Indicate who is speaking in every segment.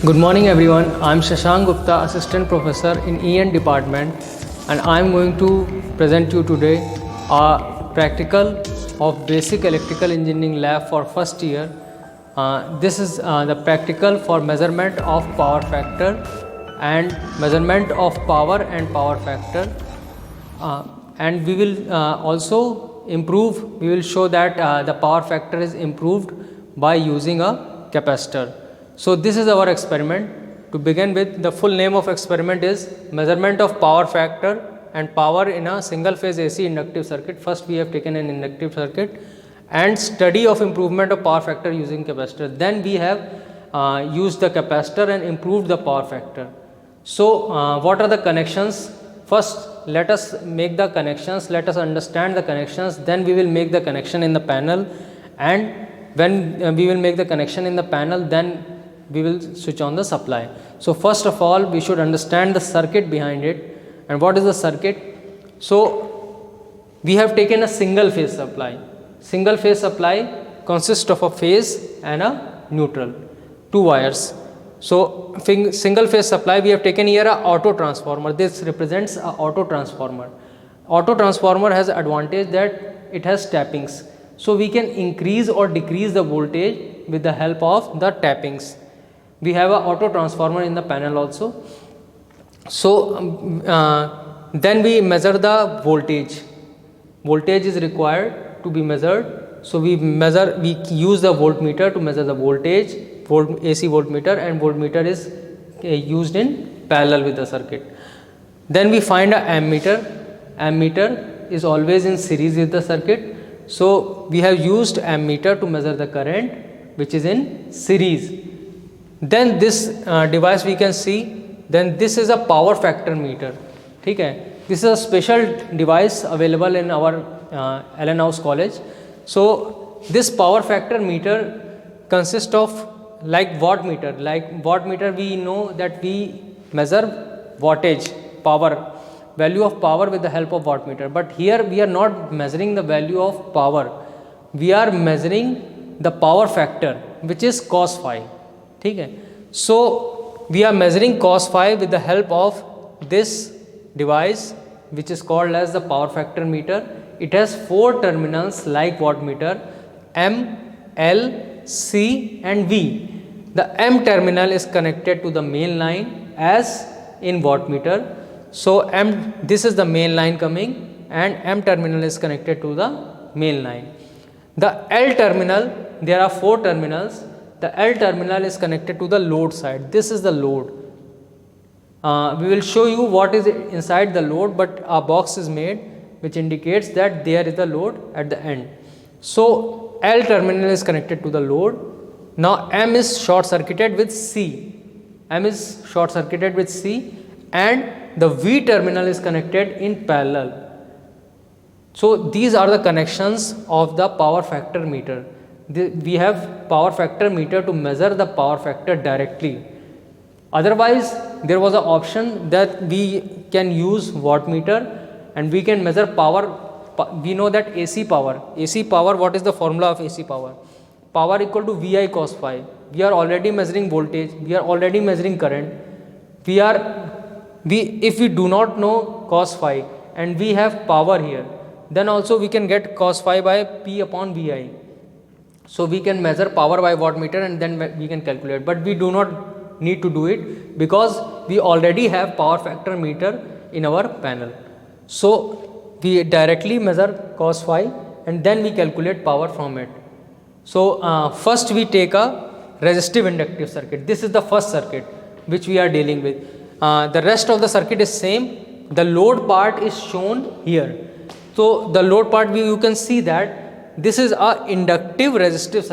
Speaker 1: Good morning everyone, I am Shashank Gupta, Assistant Professor in EN Department, and I am going to present you today a practical of Basic Electrical Engineering Lab for first year. This is the practical for measurement of power factor and measurement of power and power factor, and we will also we will show that the power factor is improved by using a capacitor. So this is our experiment. To begin with, the full name of experiment is measurement of power factor and power in a single phase AC inductive circuit. First we have taken an inductive circuit and study of improvement of power factor using capacitor. Then we have used the capacitor and improved the power factor. So what are the connections? First let us make the connections, let us understand the connections, then we will make the connection in the panel, and when we will make the connection in the panel, then we will switch on the supply. So first of all we should understand the circuit behind it. And what is the circuit? So we have taken a single phase supply. Single phase supply consists of a phase and a neutral, two wires. So single phase supply, we have taken here a auto transformer. This represents a auto transformer. Auto transformer has advantage that it has tappings. So we can increase or decrease the voltage with the help of the tappings. We have a auto transformer in the panel also. So then we measure the voltage. Voltage is required to be measured. So we use the voltmeter to measure the voltage, AC voltmeter, and voltmeter is used in parallel with the circuit. Then we find a ammeter. Ammeter is always in series with the circuit. So we have used ammeter to measure the current which is in series. Then this device we can see, then this is a power factor meter. Okay? This is a special device available in our Allen House College. So this power factor meter consists of like wattmeter. Like wattmeter, we know that we measure wattage, power, value of power with the help of wattmeter. But here we are not measuring the value of power. We are measuring the power factor which is cos phi. Okay? So we are measuring cos phi with the help of this device which is called as the power factor meter. It has 4 terminals like wattmeter: M, L, C and V. The M terminal is connected to the main line as in wattmeter. So this is the main line coming, and M terminal is connected to the main line. The L terminal, there are 4 terminals. The L terminal is connected to the load side. This is the load. We will show you what is inside the load, but a box is made which indicates that there is a load at the end. So L terminal is connected to the load. Now M is short circuited with C. M is short circuited with C, and the V terminal is connected in parallel. So these are the connections of the power factor meter. We have power factor meter to measure the power factor directly. Otherwise there was an option that we can use wattmeter and we can measure power. We know that AC power, what is the formula of AC power? Power equal to VI cos phi. We are already measuring voltage, we are already measuring current. If we do not know cos phi and we have power here, then also we can get cos phi by P upon VI. So we can measure power by wattmeter and then we can calculate, but we do not need to do it because we already have power factor meter in our panel. So we directly measure cos phi and then we calculate power from it. So first we take a resistive inductive circuit. This is the first circuit which we are dealing with. The rest of the circuit is same. The load part is shown here. So the load part, you can see that this is a inductive resistive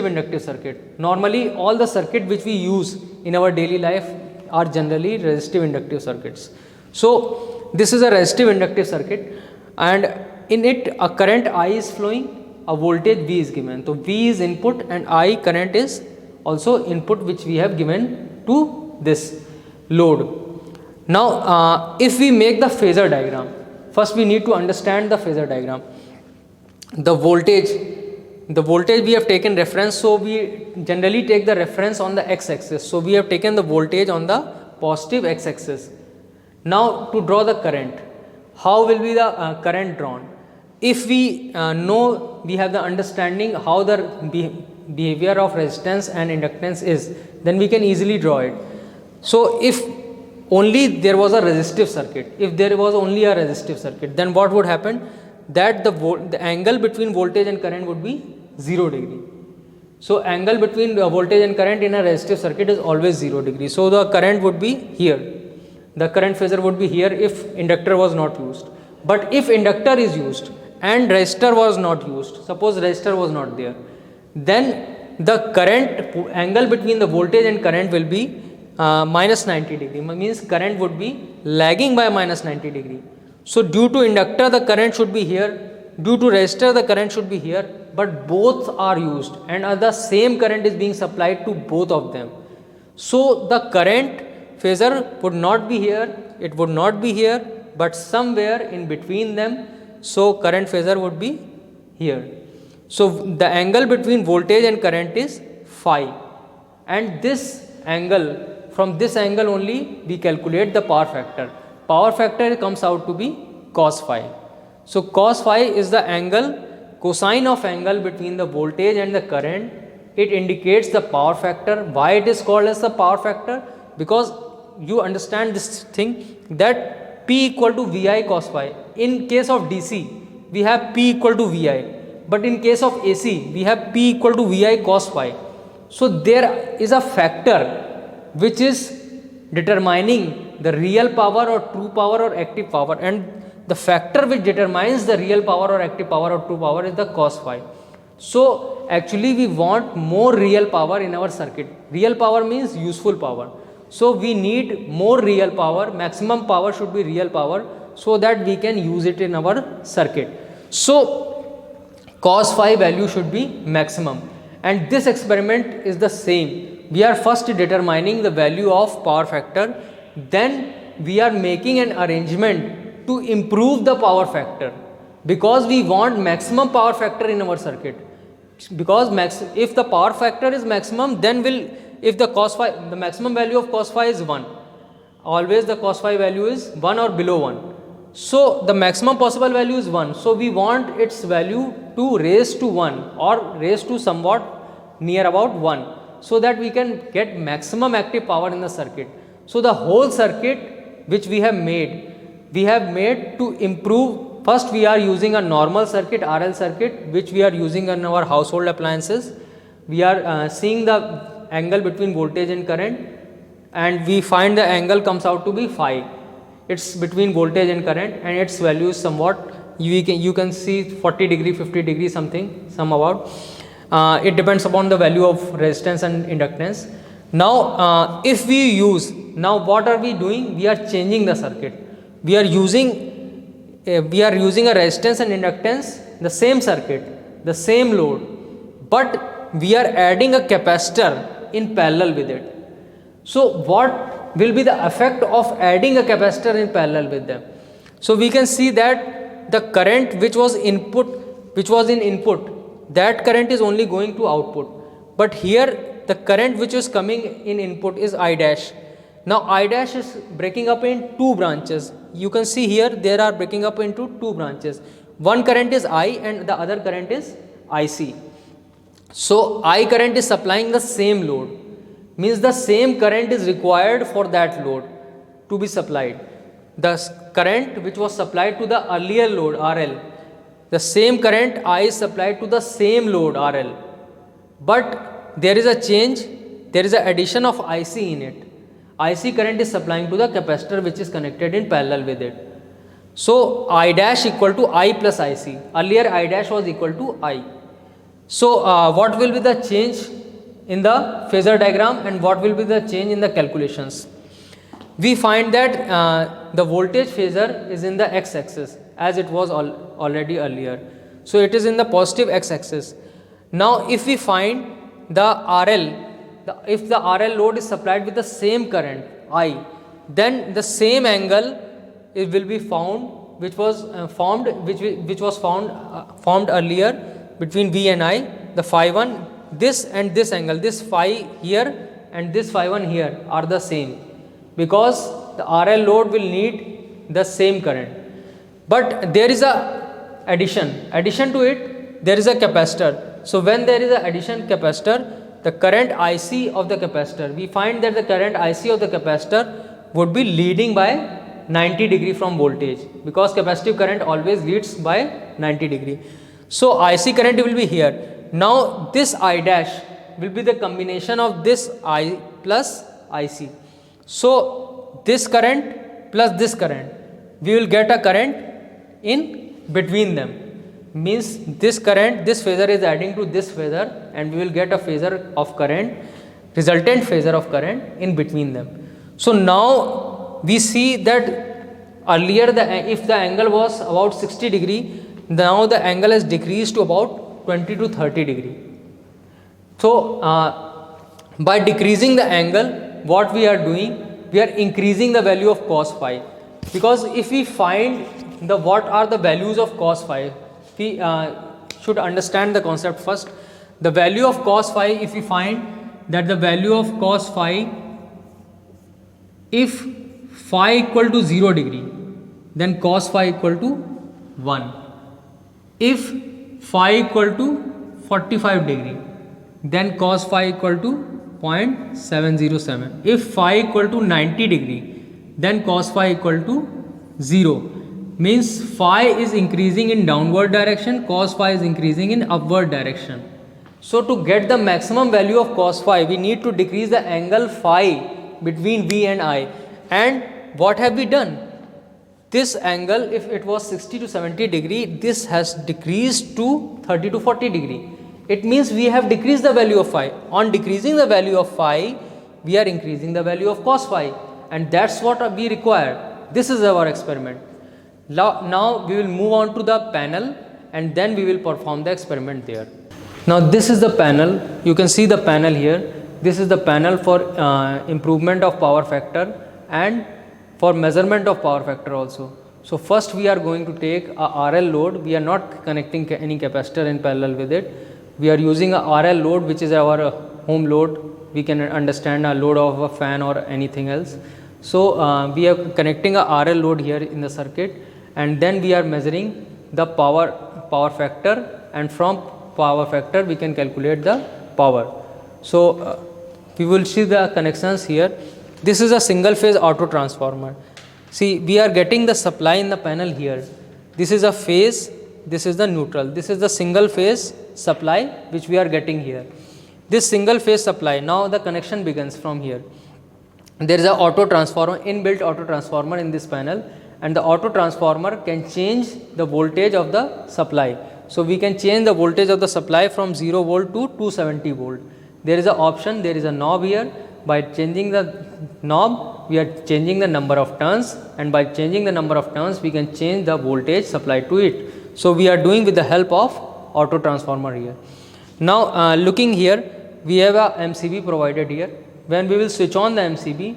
Speaker 1: inductive circuit. Normally all the circuit which we use in our daily life are generally resistive inductive circuits. So this is a resistive inductive circuit, and in it a current I is flowing, a voltage V is given. So V is input and I current is also input which we have given to this load. Now if we make the phasor diagram, first we need to understand the phasor diagram. The voltage the voltage we have taken reference, so we generally take the reference on the x-axis. So we have taken the voltage on the positive x-axis. Now to draw the current, how will be the current drawn? If we know, we have the understanding how the behavior of resistance and inductance is, then we can easily draw it. So if only there was a resistive circuit, then what would happen? That the angle between voltage and current would be 0 degree. So angle between voltage and current in a resistive circuit is always 0 degree. So the current would be here. The current phasor would be here if inductor was not used. But if inductor is used and resistor was not used, suppose resistor was not there, then the current angle between the voltage and current will be minus 90 degree, means current would be lagging by minus 90 degree. So due to inductor the current should be here, due to resistor the current should be here, but both are used and the same current is being supplied to both of them. So the current phasor would not be here, it would not be here, but somewhere in between them. So current phasor would be here. So the angle between voltage and current is phi, and this angle, from this angle only we calculate the power factor. Power factor comes out to be cos phi. So cos phi is the angle, cosine of angle between the voltage and the current. It indicates the power factor. Why it is called as the power factor? Because you understand this thing, that P equal to VI cos phi. In case of DC we have P equal to VI, but in case of AC we have P equal to VI cos phi. So there is a factor which is determining the real power or true power or active power, and the factor which determines the real power or active power or true power is the cos phi. So actually we want more real power in our circuit. Real power means useful power. So we need more real power, maximum power should be real power, so that we can use it in our circuit. So cos phi value should be maximum, and this experiment is the same. We are first determining the value of power factor, then we are making an arrangement to improve the power factor, because we want maximum power factor in our circuit. Because if the power factor is maximum, then if the cos phi, the maximum value of cos phi is 1, always the cos phi value is 1 or below 1. So the maximum possible value is 1. So we want its value to raise to 1 or raise to somewhat near about 1, so that we can get maximum active power in the circuit. So the whole circuit which we have made to improve. First we are using a normal circuit, RL circuit, which we are using in our household appliances. We are seeing the angle between voltage and current, and we find the angle comes out to be phi. It's between voltage and current, and its value is somewhat, you can see 40 degree, 50 degree, something, some about. It depends upon the value of resistance and inductance. Now if we use, now what are we doing? We are changing the circuit. We are using a resistance and inductance, the same circuit, the same load, but we are adding a capacitor in parallel with it. So what will be the effect of adding a capacitor in parallel with them? So we can see that the current which was in input, that current is only going to output, but here the current which is coming in input is I dash. Now I dash is breaking up in two branches. You can see here there are breaking up into two branches. One current is I and the other current is IC. So I current is supplying the same load, means the same current is required for that load to be supplied. The current which was supplied to the earlier load RL, the same current I is supplied to the same load RL, but there is a change, there is an addition of IC in it. IC current is supplying to the capacitor which is connected in parallel with it. So I dash equal to I plus IC. Earlier I dash was equal to I. So what will be the change in the phasor diagram and what will be the change in the calculations? We find that the voltage phasor is in the x-axis as it was already earlier. So it is in the positive x-axis. Now if we find the RL, if the RL load is supplied with the same current I, then the same angle it will be found which was formed earlier. between V and I, the phi 1, this and this angle, this phi here and this phi 1 here are the same, because the RL load will need the same current. But there is a addition to it, there is a capacitor. So when there is a addition capacitor, the current IC of the capacitor, we find that the current IC of the capacitor would be leading by 90 degree from voltage, because capacitive current always leads by 90 degree. So IC current will be here. Now this I dash will be the combination of this I plus IC. So this current plus this current, we will get a current in between them. Means this current, this phasor is adding to this phasor, and we will get a phasor of current, resultant phasor of current in between them. So now we see that earlier if the angle was about 60 degree, now the angle has decreased to about 20 to 30 degree. So by decreasing the angle, what we are doing, we are increasing the value of cos phi, because if we find what are the values of cos phi, we should understand the concept first. The value of cos phi, if we find that the value of cos phi, if phi equal to 0 degree, then cos phi equal to 1. If phi equal to 45 degree, then cos phi equal to 0.707. If phi equal to 90 degree, then cos phi equal to 0. Means phi is increasing in downward direction, cos phi is increasing in upward direction. So to get the maximum value of cos phi, we need to decrease the angle phi between V and I. And what have we done? This angle, if it was 60 to 70 degree, this has decreased to 30 to 40 degree. It means we have decreased the value of phi. On decreasing the value of phi, we are increasing the value of cos phi, and that's what we require. This is our experiment. Now we will move on to the panel, and then we will perform the experiment there. Now this is the panel. You can see the panel here. This is the panel for improvement of power factor and for measurement of power factor also. So first we are going to take a RL load. We are not connecting any capacitor in parallel with it. We are using a RL load, which is our home load. We can understand a load of a fan or anything else. So we are connecting a RL load here in the circuit, and then we are measuring the power factor, and from power factor we can calculate the power. So we will see the connections here. This is a single phase auto transformer. See, we are getting the supply in the panel here. This is a phase, this is the neutral. This is the single phase supply which we are getting here. This single phase supply, now the connection begins from here. There is a auto transformer, inbuilt auto transformer in this panel, and the auto transformer can change the voltage of the supply. So we can change the voltage of the supply from 0 volt to 270 volt. There is an option, there is a knob here. By changing the knob, we are changing the number of turns, and by changing the number of turns, we can change the voltage supplied to it. So we are doing with the help of auto transformer here. Now looking here, we have a MCB provided here. When we will switch on the MCB,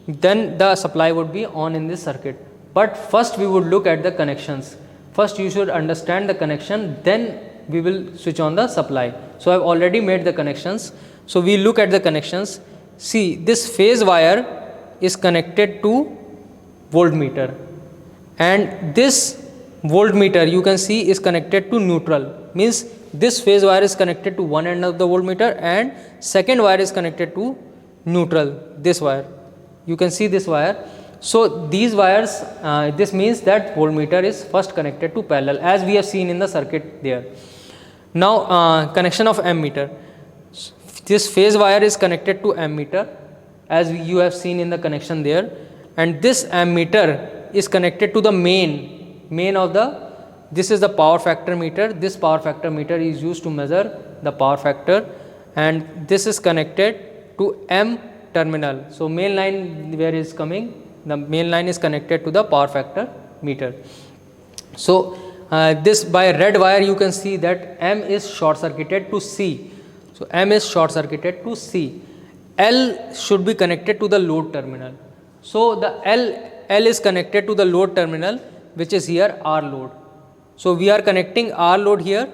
Speaker 1: then the supply would be on in this circuit. But first we would look at the connections. First you should understand the connection, then we will switch on the supply. So I have already made the connections. So we look at the connections. See, this phase wire is connected to voltmeter, and this voltmeter you can see is connected to neutral. Means this phase wire is connected to one end of the voltmeter, and second wire is connected to neutral, this wire. You can see this wire. So these wires, this means that voltmeter is first connected to parallel, as we have seen in the circuit there. Now connection of ammeter. This phase wire is connected to ammeter, as you have seen in the connection there, and this ammeter is connected to the main of the, this is the power factor meter. This power factor meter is used to measure the power factor, and this is connected to M terminal. So main line where is coming, the main line is connected to the power factor meter. So this by red wire you can see that M is short circuited to C. So M is short circuited to C. L should be connected to the load terminal. So the L is connected to the load terminal, which is here R load. So we are connecting R load here,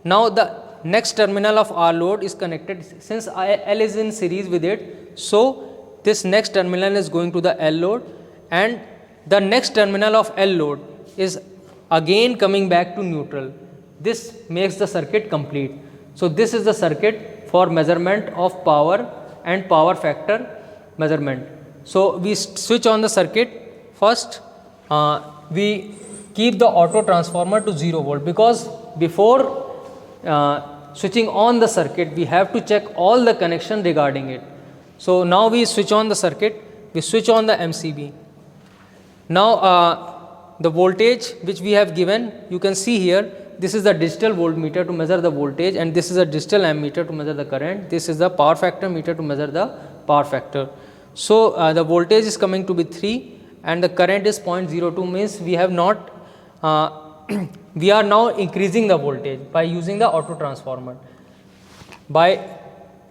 Speaker 1: Now the next terminal of R load is connected, since L is in series with it, so this next terminal is going to the L load, and the next terminal of L load is again coming back to neutral. This makes the circuit complete. So this is the circuit for measurement of power and power factor measurement. So we switch on the circuit. First we keep the auto transformer to 0 volt, because before switching on the circuit we have to check all the connection regarding it. So now we switch on the circuit, we switch on the MCB. Now the voltage which we have given, you can see here, this is the digital voltmeter to measure the voltage, and this is a digital ammeter to measure the current. This is the power factor meter to measure the power factor. So the voltage is coming to be 3 and the current is 0.02, means we have not we are now increasing the voltage by using the auto transformer. By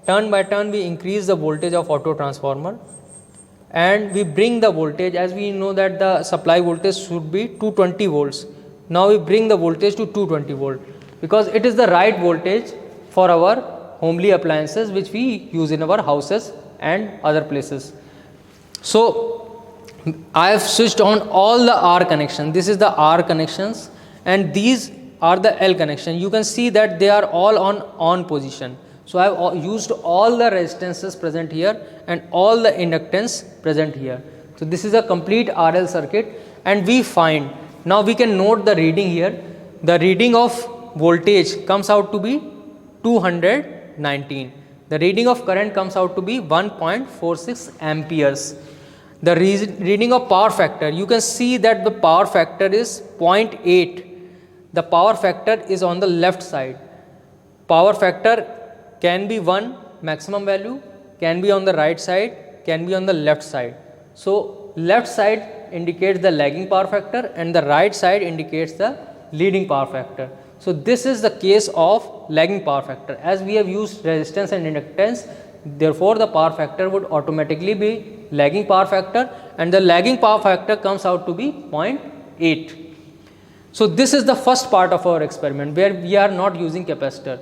Speaker 1: turn we increase the voltage of auto transformer, and we bring the voltage, as we know that the supply voltage should be 220 volts. Now we bring the voltage to 220 volt, because it is the right voltage for our homely appliances which we use in our houses and other places. So I have switched on all the R connections. This is the R connections, and these are the L connection. You can see that they are all on position. So I have used all the resistances present here and all the inductance present here. So this is a complete RL circuit, and we find, now we can note the reading here. The reading of voltage comes out to be 219. The reading of current comes out to be 1.46 amperes. The reading of power factor, you can see that the power factor is 0.8. The power factor is on the left side. Power factor can be 1 maximum value, can be on the right side, can be on the left side. So left side indicates the lagging power factor and the right side indicates the leading power factor. So this is the case of lagging power factor. As we have used resistance and inductance, therefore the power factor would automatically be lagging power factor, and the lagging power factor comes out to be 0.8. So this is the first part of our experiment where we are not using capacitor.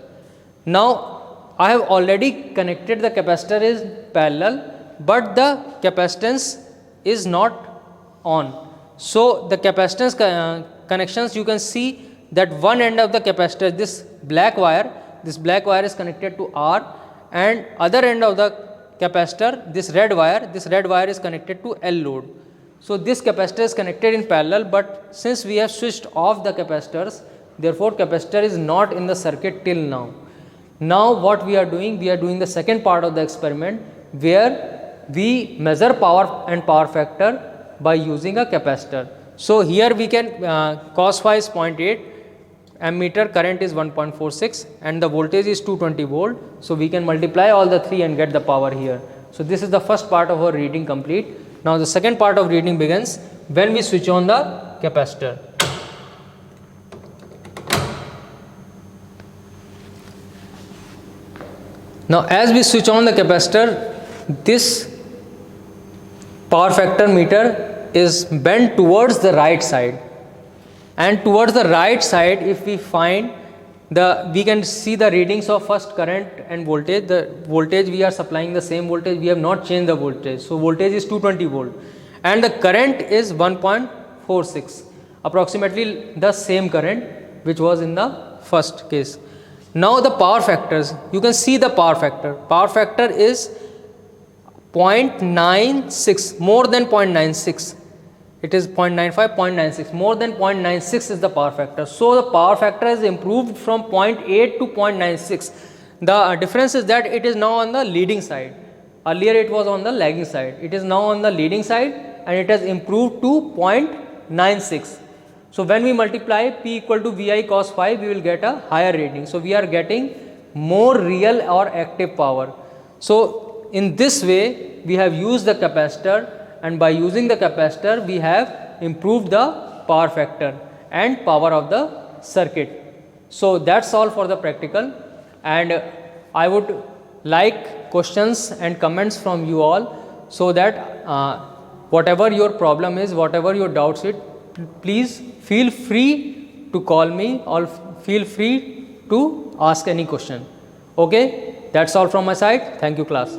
Speaker 1: Now I have already connected the capacitor is parallel, but the capacitance is not on. So the capacitance connections, you can see that one end of the capacitor, this black wire is connected to R, and other end of the capacitor, this red wire is connected to L load. So this capacitor is connected in parallel, but since we have switched off the capacitors, therefore capacitor is not in the circuit till now. Now what we are doing the second part of the experiment, where we measure power and power factor by using a capacitor. So here we can cos phi is 0.8, ammeter current is 1.46 and the voltage is 220 volt. So we can multiply all the three and get the power here. So this is the first part of our reading complete. Now the second part of reading begins when we switch on the capacitor. Now as we switch on the capacitor, this power factor meter is bent towards the right side, and towards the right side if we find we can see the readings of first current and voltage. The voltage we are supplying the same voltage, we have not changed the voltage. So voltage is 220 volt and the current is 1.46, approximately the same current which was in the first case. Now the power factors, you can see the power factor is 0.96, more than 0.96. It is 0.95, 0.96, more than 0.96 is the power factor. So the power factor has improved from 0.8 to 0.96. The difference is that it is now on the leading side. Earlier it was on the lagging side. It is now on the leading side and it has improved to 0.96. So when we multiply P equal to VI cos phi, we will get a higher reading. So we are getting more real or active power. So in this way we have used the capacitor, and by using the capacitor we have improved the power factor and power of the circuit. So that's all for the practical, and I would like questions and comments from you all, so that whatever your problem is, whatever your doubts is, please feel free to call me or feel free to ask any question. Okay, that's all from my side. Thank you class.